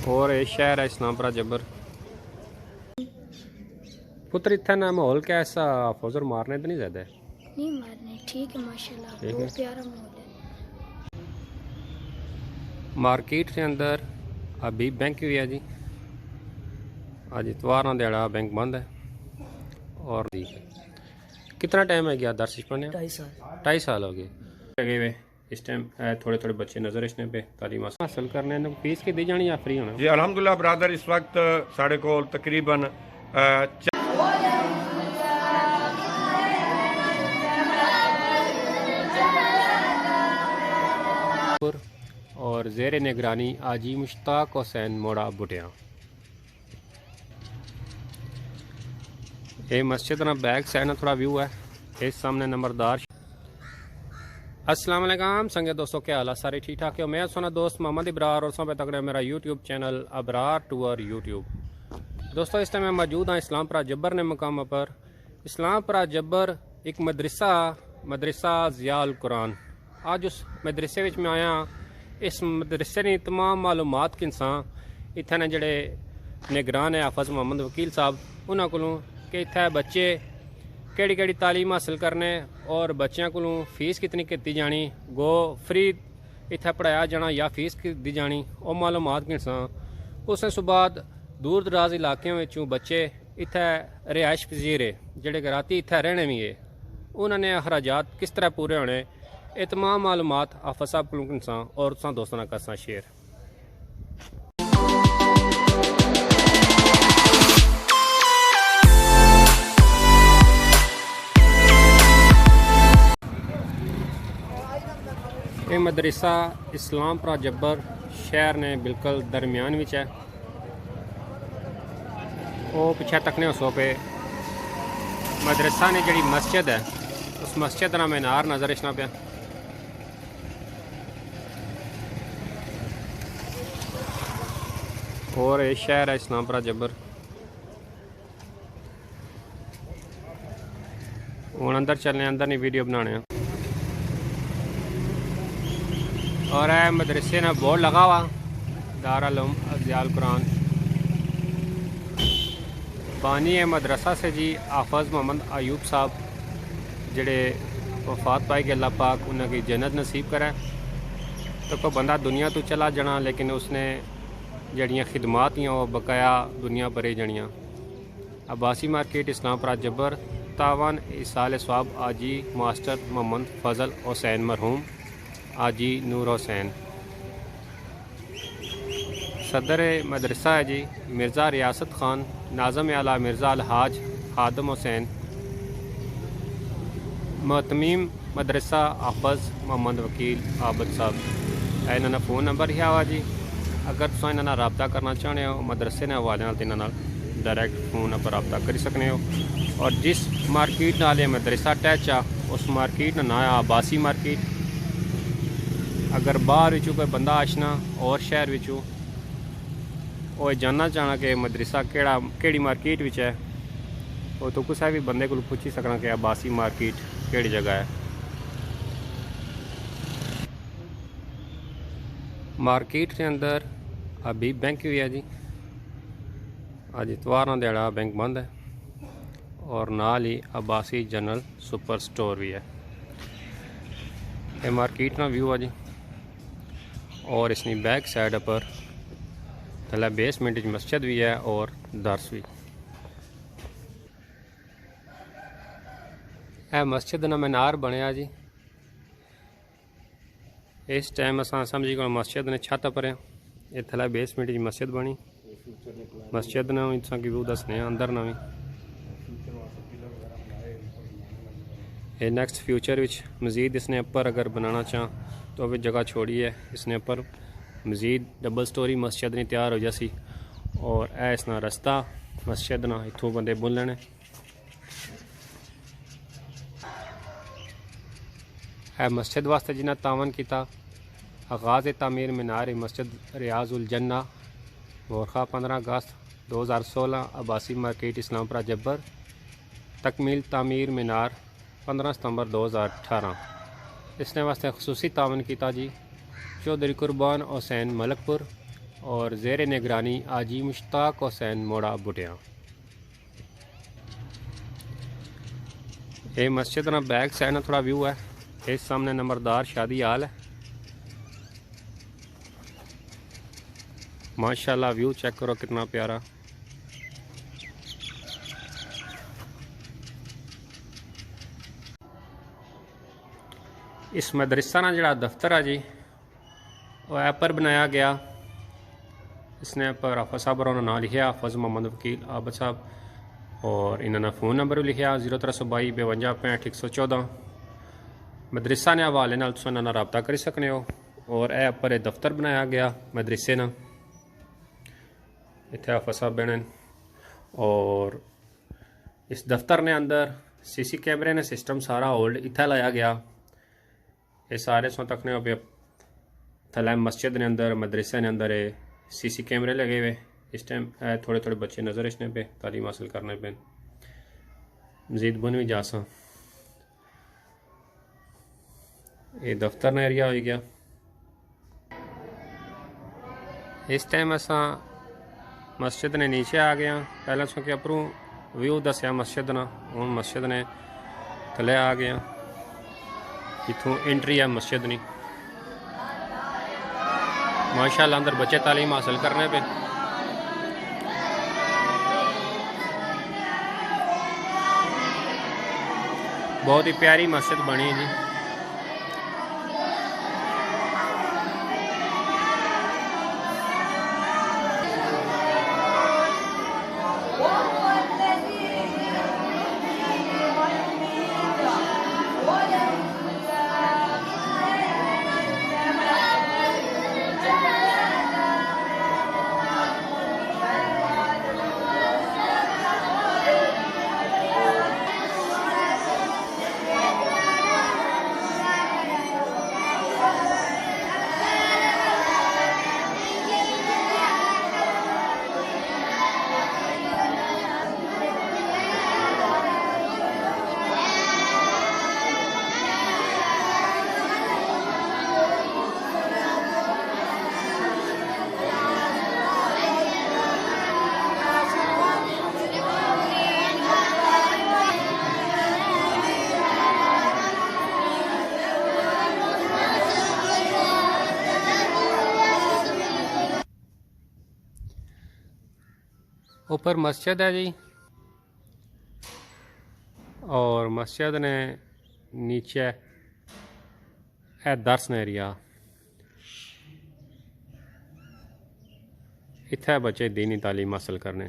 और ये शहर है इस्लामपुरा जब्बर। पुत्र इतना ना माहौल कैसा, फजर मारने तो नहीं ज्यादा? नहीं मारने, ठीक है माशाल्लाह, बहुत प्यारा माहौल है। मार्केट के अंदर अभी बैंक भी है जी। आज इतवार ना दिहाड़ा बैंक बंद है। और कितना टाइम है गया दर्श पढ़ने? 2.5 साल हो गए लगे हुए। इस टाइम थोड़े थोड़े बच्चे नजर इसने पे तालीम हासिल करने ने फीस की दी जानी या फ्री होना जी? अल्हम्दुलिल्लाह ब्रादर, इस वक्त साढ़े को तकरीबन और ज़ेर निगरानी आजी मुश्ताक हुसैन मोड़ा बुटिया। ये मस्जिद ना बैक साइड ना थोड़ा व्यू है। इस सामने नंबरदार। अस्सलाम वालेकुम संगे दोस्तों, क्या हाल है? सारे ठीक ठाक है। मैं सोना दोस्त मोहम्मद इब्रार और सब तक मेरा YouTube channel Abrar tour YouTube. दोस्तों इस टाइम मैं मौजूद हाँ इस्लामपुरा जब्बर ने मकाम पर। इस्लामपुरा जब्बर एक मदरसा ज़ियाउल कुरान। आज उस मदरसे विच मैं आया। इस मदरसे ने तमाम मालूमात के इंसान इतने ने जड़े निगरान है हाफिज मोहम्मद वकील साहब उन्होंने को कि इतने बच्चे केड़ी केड़ी तालीम हासिल करने और बच्चों को फीस कितनी की जानी, गो फ्री इतने पढ़ाया जाना या फीस दी जानी, और मालूमात के इंसान। उसने सुबाद दूर दराज इलाकों में बच्चे इतने रिहाइश पजीर है जोड़े राती इतने रहने भी है, उन्होंने अखराजात किस तरह पूरे होने, ये तमाम मालूमात हाफिज साहब को इंसान और दोस्तों का शेयर। ये मदरसा इस्लामपुरा जब्बर शहर ने बिल्कुल दरमियान विच है। वो पिछे तकने उसो पे मदरसा ने जड़ी मस्जिद है उस मस्जिद का मीनार नज़र इसना पे। और ये शहर है इस्लामपुरा जब्बर। हूँ अंदर चलने, अंदर नहीं वीडियो बनाने। और है मदरसे ने बोर्ड लगा हुआ दारुल उलूम ज़ियाउल कुरान। बानी है मदरसा से जी हाफिज मोहम्मद अयूब साहब जड़े वफात पाई के अल्लाह पाक उनकी जन्नत नसीब करे। तो कोई बंदा दुनिया तो चला जाना लेकिन उसने जड़ियाँ खिदमात वो बकाया दुनिया भरे जड़ियाँ। अब्बासी मार्केट इस्लामपुरा जब्बर तावन इसाल स्वाब आजी मास्टर मोहम्मद फजल हुसैन मरहूम आजी नूर हुसैन। सदर मदरसा है जी मिर्ज़ा रियासत ख़ान नाज़म आला मिर्ज़ा अलहाज आदम हुसैन। मतमीम मदरसा हाफिज मोहम्मद वकील आबद साहब। इन्होंने फ़ोन नंबर ही आवा जी, अगर तुम इन्होंने रबता करना चाहते हो मदरसे ने हवाले तो इन्होंने डायरैक्ट फोन पर रबता कर सकते हो। और जिस मार्केट नाल मदरसा अटैच आ उस मार्केट का नाम है अब्बासी मार्केट। अगर बाहर विचों कोई बंदा आशना और शहर विचों वो जानना चाहना कि मदरसा केड़ी मार्केट विच है, वो तो किसी भी बंदे को पूछी सकना कि अब्बासी मार्केट केड़ी जगह है। मार्केट के अंदर अभी बैंक भी है जी। आज इतवार ना दिहाड़ा बैंक बंद है। और नाल ही अब्बासी जनरल सुपर स्टोर भी है। ये मार्केट का व्यू है जी। और इसकी बैक साइड पर थले बेसमेंट मस्जिद भी है और दर्स भी है। मस्जिद ना मीनार बनया जी। इस टाइम अस समझी को मस्जिद ने छत पर ये थले बेसमेंट मस्जिद बनी। मस्जिद ने भी व्यू दसने अंदर ना भी ये नेक्स्ट फ्यूचर विच मज़ीद इसने ऊपर अगर बनाना चाह तो अभी जगह छोड़ी है। इसने ऊपर मज़ीद डबल स्टोरी मस्जिद नहीं तैयार हो जासी। और ऐ इसना रस्ता मस्जिद ना इतों बंदे बुलने है। मस्जिद वास्ते जिन्हें तावन किया आगाज़ तामीर मीनार मस्जिद रियाज उल जन्ना बोरखा 15 अगस्त 2016 अब्बासी मार्केट इस्लामपुरा जब्बर। तकमील तामीर मीनार 15 सितंबर 2018। इसने वास्ते खसूसी तावन किया जी चौधरी कुर्बान हुसैन मलकपुर और ज़ेर निगरानी आजी मुश्ताक हुसैन मोड़ा बुटिया। ये मस्जिद ना बैक साइड ना थोड़ा व्यू है। इस सामने नंबरदार शादी हाल है। माशाल्लाह व्यू चेक करो कितना प्यारा। इस मदरसा ना जड़ा दफ्तर है जी वो ऐप पर बनाया गया। इसने पर हाफज साहब और नाम लिखा हाफज मोहम्मद वकील आबद साहब और इन्होंने फ़ोन नंबर भी लिखा 0322 52 65 114। मदरसा ने हवाले नाल तुसीं इन्हां नाल रबता कर सकते हो। और ऐप पर दफ्तर बनाया गया मदरसे ना। इत्थे हाफज साहब बैठे और इस दफ्तर ने अंदर सीसी कैमरे ने सिस्टम सारा होल्ड इत्थे लाया गया। ये सारे सौ तक ने थले मस्जिद ने अंदर मदरसे ने अंदर सीसी कैमरे लगे हुए। इस टाइम थोड़े थोड़े बच्चे नज़र इसने पे तालीम हासिल करने पे मज़ीद बन भी जा सा। ये दफ्तर ना एरिया हो गया। इस टाइम असा मस्जिद ने नीचे आ गया। पहले सो के अपरू व्यू दसिया मस्जिद ना। हूँ मस्जिद ने थले आ गया। इथों एंट्री है मस्जिद नी। माशाल्लाह अंदर बच्चे तालीम हासिल करने पे। बहुत ही प्यारी मस्जिद बनी जी। ऊपर मस्जिद है जी और मस्जिद ने नीचे है दर्शन एरिया। इत्थे बच्चे दीनी तालीम हासिल करने।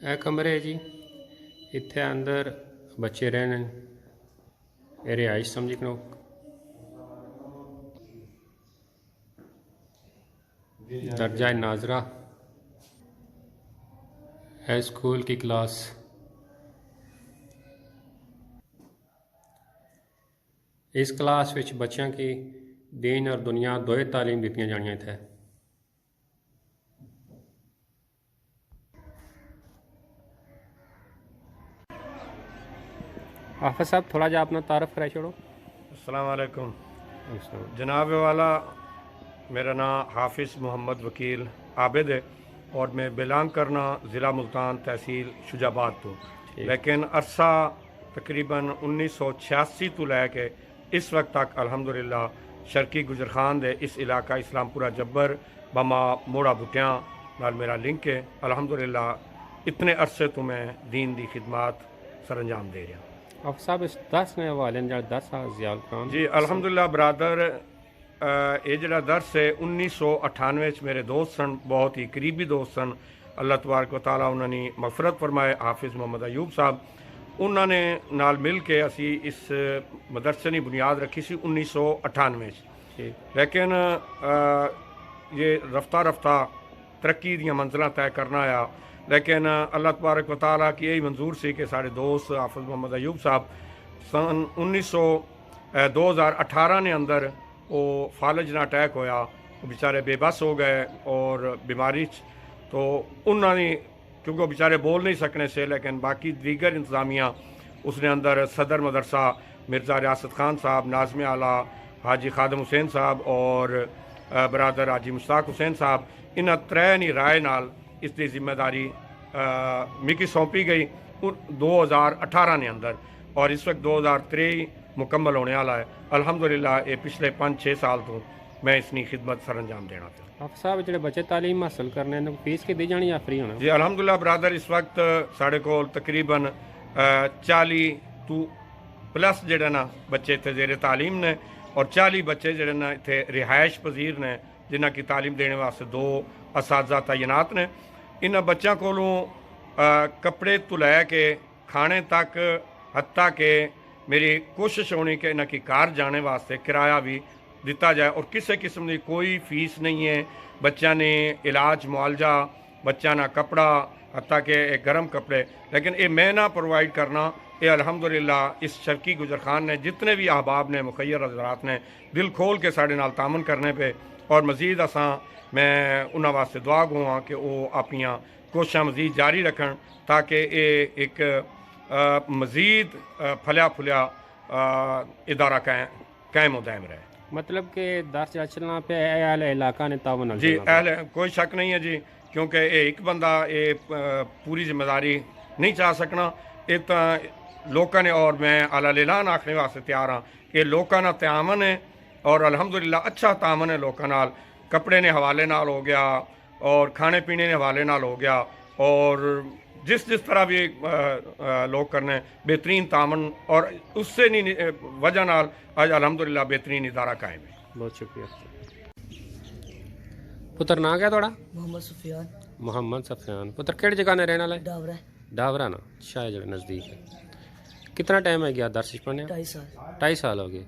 ए कमरे जी इत्थे अंदर बच्चे रहने रिहाइश समझी करो। दर्जा नाजरा है स्कूल की क्लास। इस क्लास विच बच्चों की दीन और दुनिया दोए तालीम दी जानियां थे। हाफिज साहब थोड़ा जा अपना तारफ़ कराए छोड़ो। अस्सलाम वालेकुम जनाब वाला। मेरा नाम हाफिज़ मोहम्मद वकील आबिद है और मैं बिलोंग करना ज़िला मुल्तान तहसील शुजाबाद तो। लेकिन अरसा तकरीबन 1986 तो लैके इस वक्त तक अल्हम्दुलिल्लाह शर्की गुजरखान दे इस इलाका इस्लामपुरा जब्बर बमा मोड़ा बुटियां नाल मेरा लिंक है। अल्हम्दुलिल्लाह इतने अरसे तो मैं दीन दी खिदमत सर अंजाम दे रहा। आप साहब इस 10 ने वाले दस ज़ियाल कुरान जी अल्हम्दुलिल्लाह बरादर ये जड़ा दर्स है 1998 मेरे दोस्त सन, बहुत ही करीबी दोस्त सन। अल्लाह तबारक व तआला उन्हां दी मगफरत फरमाए। हाफिज़ मोहम्मद अयूब साहब उन्हां ने नाल मिल के असी इस मदरसे की बुनियाद रखी सी 1998 लेकिन ये रफ्ता रफ्ता तरक्की दियां मंजिलां तय करना आया। लेकिन अल्लाह तबारक व तआला की यही मंजूर सी कि साढ़े दोस्त हाफिज़ मोहम्मद अयूब साहब सन 2018 ने अंदर वो फालज ना अटैक होया, वो बेचारे बेबस हो गए और बीमारी तो उन्होंने क्योंकि वो बेचारे बोल नहीं सकने से, लेकिन बाकी दीगर इंतज़ामिया उसने अंदर सदर मदरसा मिर्ज़ा रियासत खान साहब, नाज़िम आला हाजी खादम हुसैन साहब और बरादर हाजी मुश्ताक हुसैन साहब, इन्हां त्रै दी राय नाल इसकी जिम्मेदारी मिकी सौंपी गई 2018 ने अंदर और इस वक्त 2023 मुकम्मल होने वाला है। अल्हम्दुलिल्लाह ये पिछले 5-6 साल तो मैं इसकी खिदमत सर अंजाम देना था। हाफिज़ साहब जो बच्चे तालीम हासिल करने हैं फीस की दी जानी या फ्री होना? जी अल्हम्दुलिल्लाह ब्रादर इस वक्त साढ़े को तकरीबन 40 टू प्लस जेडे ना बच्चे इतने जेरे तालीम ने और 40 बच्चे जेडे ना इतने रिहायश पजीर ने जिन्हों की तालीम देने वास्ते 2 असातिज़ा तैनात ने। इन बच्चों कोलों कपड़े तो लैके खाने तक हत्ता के मेरी कोशिश होनी कि इन्हों की कार जाने वास्ते किराया भी दिता जाए और किसी किस्म की कोई फीस नहीं है। बच्चा ने इलाज मुआलजा, बच्चा ना कपड़ा हत्ता के गर्म कपड़े, लेकिन ये मैं ना प्रोवाइड करना ये अल्हम्दुलिल्लाह इस शर्की गुजर खान ने जितने भी अहबाब ने मुखैर हज़रात ने दिल खोल के साढ़े नाल तामन करने पे और मज़ीद असां मैं उन्हां वास्ते दुआ गो हाँ कि वो अपनियां कोशिशां मज़ीद जारी रखन ताकि ये एक मज़ीद फलिया फुलिया इदारा कायम दायम रहे। मतलब कि दर्ज चलना पे अहल इलाका ने तावन जी अहल कोई शक नहीं है जी, क्योंकि एक बंदा ये पूरी जिम्मेदारी नहीं चाह सकना। ये तो लोगों ने और मैं आला लिलान आखने वास्ते तैयार हाँ कि लोगों ना तामन है और अल्हम्दुलिल्लाह अच्छा तामन है लोगों नाल। कपड़े ने हवाले नाल हो गया और खाने पीने ने हवाले नाल हो गया और जिस जिस तरह भी लोग करने बेहतरीन तामन और उससे नहीं वजह नाल आज अल्हम्दुलिल्लाह बेहतरीन इदारा कायम है। बहुत शुक्रिया। पुत्र ना क्या थोड़ा? मोहम्मद सुफियान। मोहम्मद सफियान। पुत्र केड़ी जगह ने रहने वाला है? डावरा। डावरा ना शायद जो नज़दीक है। कितना टाइम है गया दर्श पढ़ने? 2.5 साल। 2.5 साल हो गए।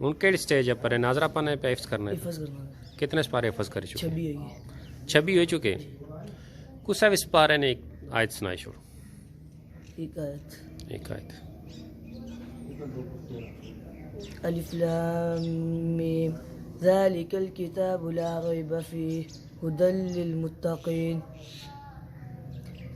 हूँ केड़ी स्टेज है पर नाजरा पढ़ने पे हिफ्ज़ करना है? हिफ्ज़ करना है। कितने सपारे हिफ्ज़ कर चुके? 26 होगी। 26 हो चुके। कुछ इस पारे ने एक आयत सुनाई छोड़। एक आयत। अलिफ लाम मीम ज़ालिकल किताबु ला रैब फीह हुदल लिल मुत्तक़ीन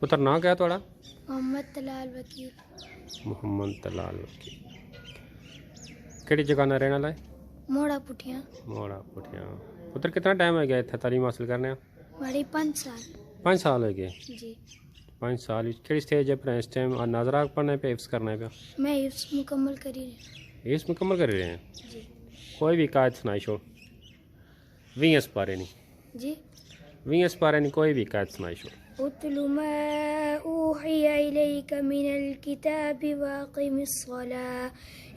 पुत्र ना क्या थोड़ा? मोहम्मद तलाल वकील। मोहम्मद तलाल वकील। केड़ी जगह ना रहने वाला है? मोड़ा पुठिया। मोड़ा पुठिया। पुत्र कितना टाइम हो गया इतना तालीम हासिल करने? बड़ी 5 साल। 5 साल हो गए। जी 5 साल केड़ी स्टेज है पर इस टाइम और नाजरा पढ़ने पे हिफ्ज़ करने पे? मैं हिफ्ज़ मुकम्मल करी रही। हिफ्ज़ मुकम्मल कर रहे हैं? जी। कोई भी कायद सुनाई छोड़। 20 पारे नहीं। जी 20 पारे नहीं कोई भी कायद सुनाई छोड़। उतलु मा ऊहिया इलैका मिनल किताबि वाक़िमिस्सलाह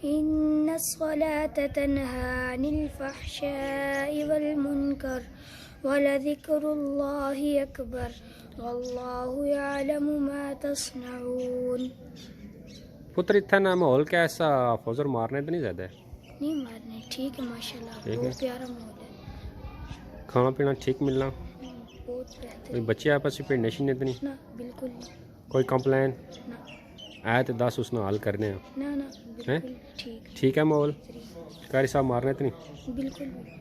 इन्नस्सलात तन्हा अनिल फ़हशाइ वल मुनकर वलज़िक्रुल्लाहि अकबर वल्लाहु यअलमु मा तस्नऊन। पुत्र इतना ना माहौल कैसा? फौजर मारने तो नहीं ज़्यादा? नहीं मारने, ठीक है माशाल्लाह, ठीक है। बहुत प्यारा माहौल है। खाना पीना ठीक मिलना? बहुत कोई बेहतरीन। बच्चे आपस में नशी नहीं इतनी? ना बिल्कुल नहीं। कोई कंप्लेन ना आए तो 10 उसने हल करने हैं। ना ना बिल्कुल ठीक ठीक है माहौल? बेहतरीन। कारी साहब मारने तो नहीं? बिल्कुल भी।